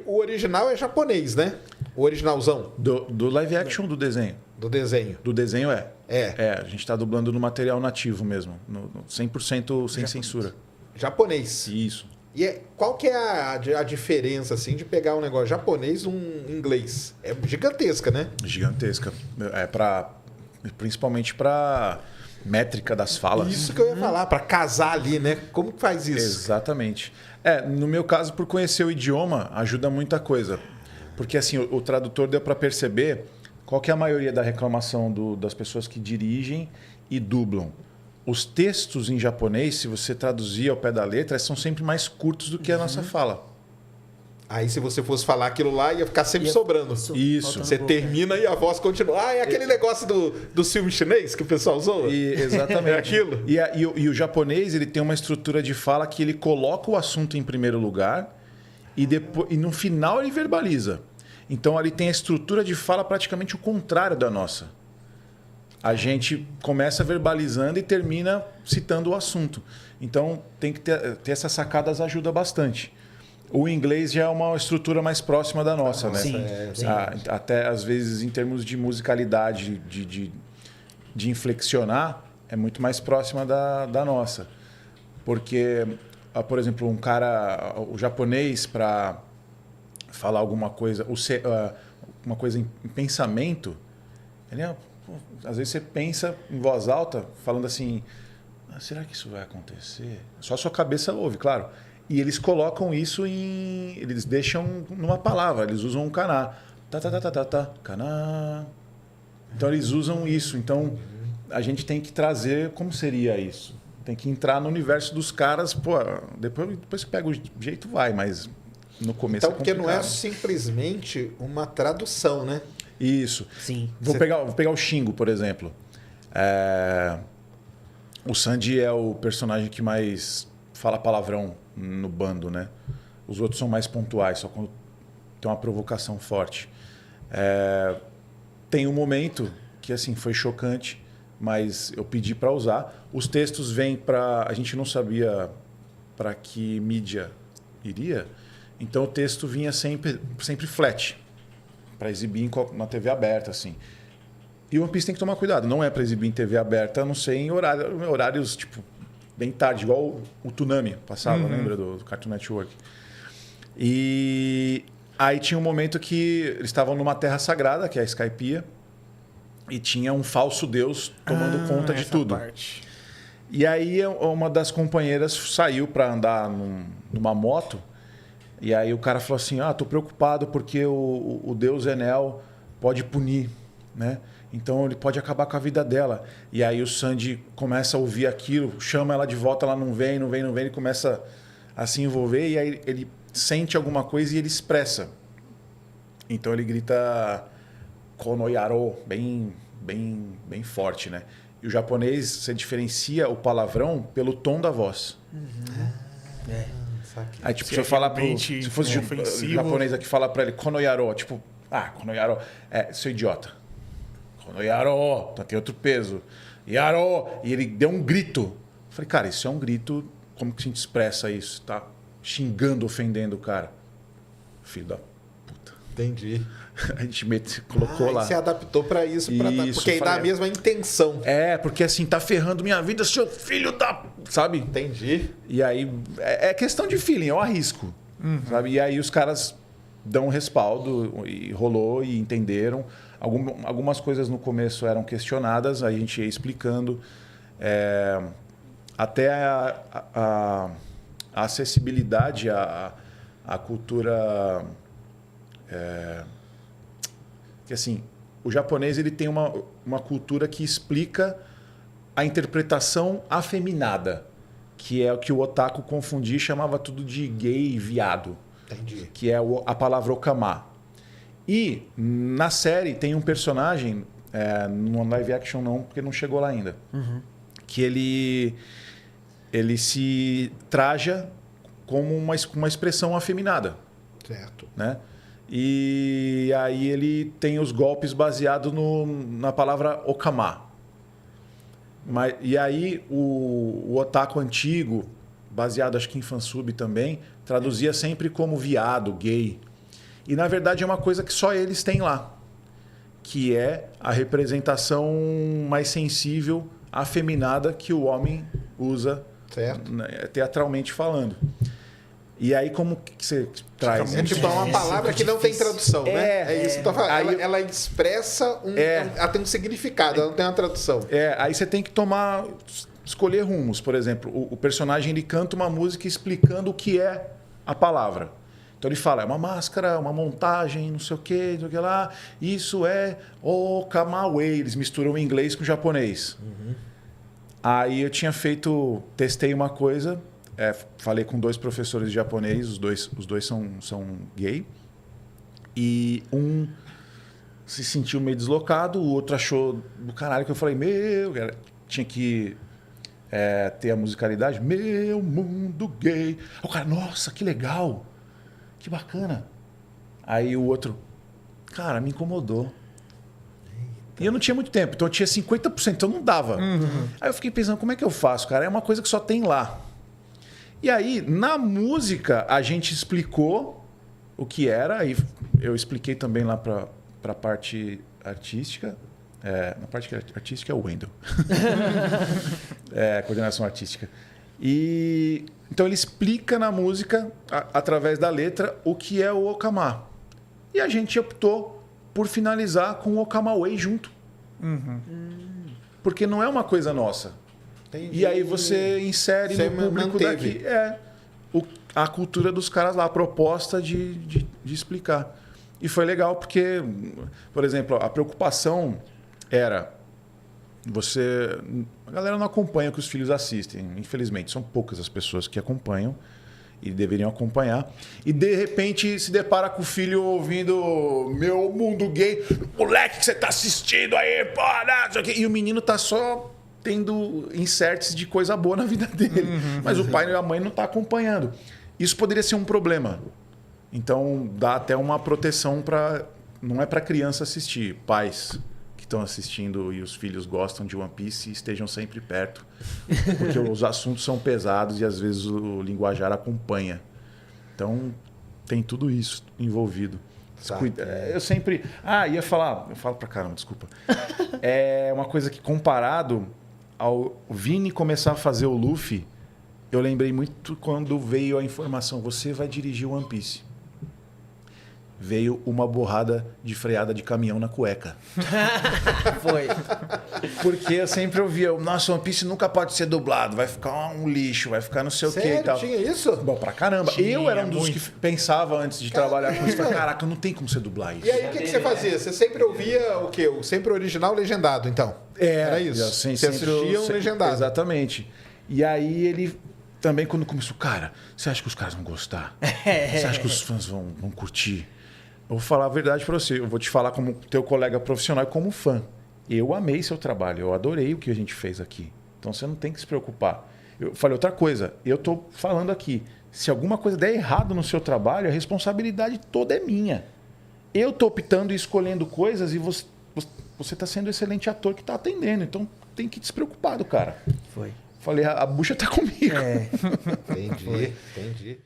o original é japonês, né? O originalzão. Do live action ou do desenho? Do desenho. Do desenho é. É. A gente está dublando no material nativo mesmo. 100% sem censura. Japonês. Isso. E qual que é a diferença, assim, de pegar um negócio japonês e um inglês? É gigantesca, né? Gigantesca. Principalmente para métrica das falas. Isso que eu ia falar, para casar ali, né? Como que faz isso? Exatamente. No meu caso, por conhecer o idioma, ajuda muita coisa. Porque assim, o tradutor deu para perceber qual que é a maioria da reclamação das pessoas que dirigem e dublam. Os textos em japonês, se você traduzir ao pé da letra, são sempre mais curtos do que a nossa fala. Aí, se você fosse falar aquilo lá, ia ficar sempre sobrando. Isso. Você termina e a voz continua. É aquele negócio do filme chinês que o pessoal usou? Exatamente. É aquilo. E o japonês, ele tem uma estrutura de fala que ele coloca o assunto em primeiro lugar e no final ele verbaliza. Então, ele tem a estrutura de fala praticamente o contrário da nossa. A gente começa verbalizando e termina citando o assunto. Então, tem que ter essas sacadas, ajuda bastante. O inglês já é uma estrutura mais próxima da nossa, né? Sim. Até, às vezes, em termos de musicalidade, de inflexionar, é muito mais próxima da nossa. Porque, por exemplo, o japonês, para falar alguma coisa, uma coisa em pensamento, ele às vezes você pensa em voz alta, falando assim, será que isso vai acontecer? Só a sua cabeça ouve, claro. E eles colocam isso eles deixam numa palavra, eles usam um kaná. Kaná. Então eles usam isso. Então a gente tem que trazer como seria isso. Tem que entrar no universo dos caras, depois você pega o jeito, vai, mas no começo então, porque não é simplesmente uma tradução, né? Isso. Sim. Vou pegar o Shingo, por exemplo. O Sanji é o personagem que mais fala palavrão no bando, né? Os outros são mais pontuais, só quando tem uma provocação forte. Tem um momento que assim foi chocante, mas eu pedi para usar. Os textos vêm para... A gente não sabia para que mídia iria, então o texto vinha sempre flat, para exibir na TV aberta, assim. E o One Piece tem que tomar cuidado. Não é para exibir em TV aberta, a não ser em horários tipo, bem tarde, igual o Toonami passava, lembra do Cartoon Network? E aí tinha um momento que eles estavam numa terra sagrada, que é a Skypiea, e tinha um falso deus tomando conta de tudo. Parte. E aí uma das companheiras saiu para andar numa moto. E aí o cara falou assim, tô preocupado porque o deus Enel pode punir, né? Então ele pode acabar com a vida dela. E aí o Sanji começa a ouvir aquilo, chama ela de volta, ela não vem, ele começa a se envolver e aí ele sente alguma coisa e ele expressa. Então ele grita Konoyaro, bem forte, né? E o japonês, você diferencia o palavrão pelo tom da voz. Aí, tipo, se eu falar se fosse japonês aqui falar pra ele Konoyaro, tipo, Konoyaro, seu idiota. Konoyaro, então tem outro peso. Yaro! E ele deu um grito. Eu falei, cara, isso é um grito, como que a gente expressa isso? Tá xingando, ofendendo o cara. Filho da puta. Entendi. A gente colocou lá. E você adaptou para isso, Isso, porque aí dá a mesma intenção. Porque assim, tá ferrando minha vida, seu filho da... Sabe? Entendi. E aí, é questão de feeling, eu arrisco. Sabe? E aí os caras dão um respaldo, e rolou, e entenderam. Algumas coisas no começo eram questionadas, aí a gente ia explicando. Até a acessibilidade à cultura... que assim, o japonês ele tem uma cultura que explica a interpretação afeminada, que é o que o otaku confundia e chamava tudo de gay e viado. Entendi. Que é a palavra okama. E na série tem um personagem, no live action não, porque não chegou lá ainda, que ele se traja como uma expressão afeminada. Certo. Né? E aí ele tem os golpes baseados na palavra okama. E aí o otaku antigo, baseado acho que em fansub também, traduzia sempre como viado, gay. E, na verdade, é uma coisa que só eles têm lá, que é a representação mais sensível, afeminada, que o homem usa, certo, né, teatralmente falando. E aí, como que você traz? É tipo uma palavra que não tem tradução, né? É isso que eu tô falando. Ela expressa ela tem um significado, ela não tem uma tradução. Aí você tem que escolher rumos. Por exemplo, o personagem ele canta uma música explicando o que é a palavra. Então ele fala, é uma máscara, uma montagem, não sei o que lá. Isso é Okamawe. Eles misturam o inglês com o japonês. Uhum. Aí eu testei uma coisa, falei com 2 professores de japonês, os dois são gay. E um se sentiu meio deslocado, o outro achou do caralho, que eu falei, tinha que ter a musicalidade, meu mundo gay. O cara, nossa, que legal. Que bacana. Aí o outro, cara, me incomodou. E eu não tinha muito tempo, então eu tinha 50%, então não dava. Uhum. Aí eu fiquei pensando, como é que eu faço, cara? É uma coisa que só tem lá. E aí, na música, a gente explicou o que era, e eu expliquei também lá para a parte artística. Na parte artística é o Wendel. Coordenação artística. E então ele explica na música, através da letra, o que é o Okama. E a gente optou por finalizar com o Okamawe junto. Uhum. Porque não é uma coisa nossa. Entendi. E aí você insere no público daqui a cultura dos caras lá, a proposta de explicar. E foi legal porque, por exemplo, a preocupação era... A galera não acompanha o que os filhos assistem, infelizmente. São poucas as pessoas que acompanham e deveriam acompanhar. E, de repente, se depara com o filho ouvindo Meu Mundo Gay. Moleque, que você tá assistindo aí, porra! E o menino tá só tendo inserts de coisa boa na vida dele. Mas o pai e a mãe não tá acompanhando. Isso poderia ser um problema. Então, dá até uma proteção para... Não é para criança assistir, pais... estão assistindo e os filhos gostam de One Piece e estejam sempre perto, porque os assuntos são pesados e às vezes o linguajar acompanha. Então tem tudo isso envolvido. Eu sempre... eu falo pra caramba, desculpa. É uma coisa que, comparado ao Vini começar a fazer o Luffy, eu lembrei muito quando veio a informação, você vai dirigir One Piece. Veio uma borrada de freada de caminhão na cueca. Foi. Porque eu sempre ouvia, nossa, One Piece nunca pode ser dublado, vai ficar um lixo, vai ficar não sei o quê e tal. Tinha isso? Bom, pra caramba. Eu era um dos que pensava antes de trabalhar com isso. Caraca, não tem como você dublar isso. E aí o que você fazia? Você sempre ouvia o quê? Sempre original legendado, então? Era isso? Você assistia um legendado. Exatamente. E aí ele... Também quando começou, cara, você acha que os caras vão gostar? Você acha que os fãs vão curtir? Eu vou falar a verdade para você. Eu vou te falar como teu colega profissional e como fã. Eu amei seu trabalho. Eu adorei o que a gente fez aqui. Então você não tem que se preocupar. Eu falei outra coisa. Eu estou falando aqui. Se alguma coisa der errado no seu trabalho, a responsabilidade toda é minha. Eu estou optando e escolhendo coisas e você está sendo excelente ator que está atendendo. Então tem que ir despreocupado, cara. Foi. Falei, a bucha está comigo. Entendi.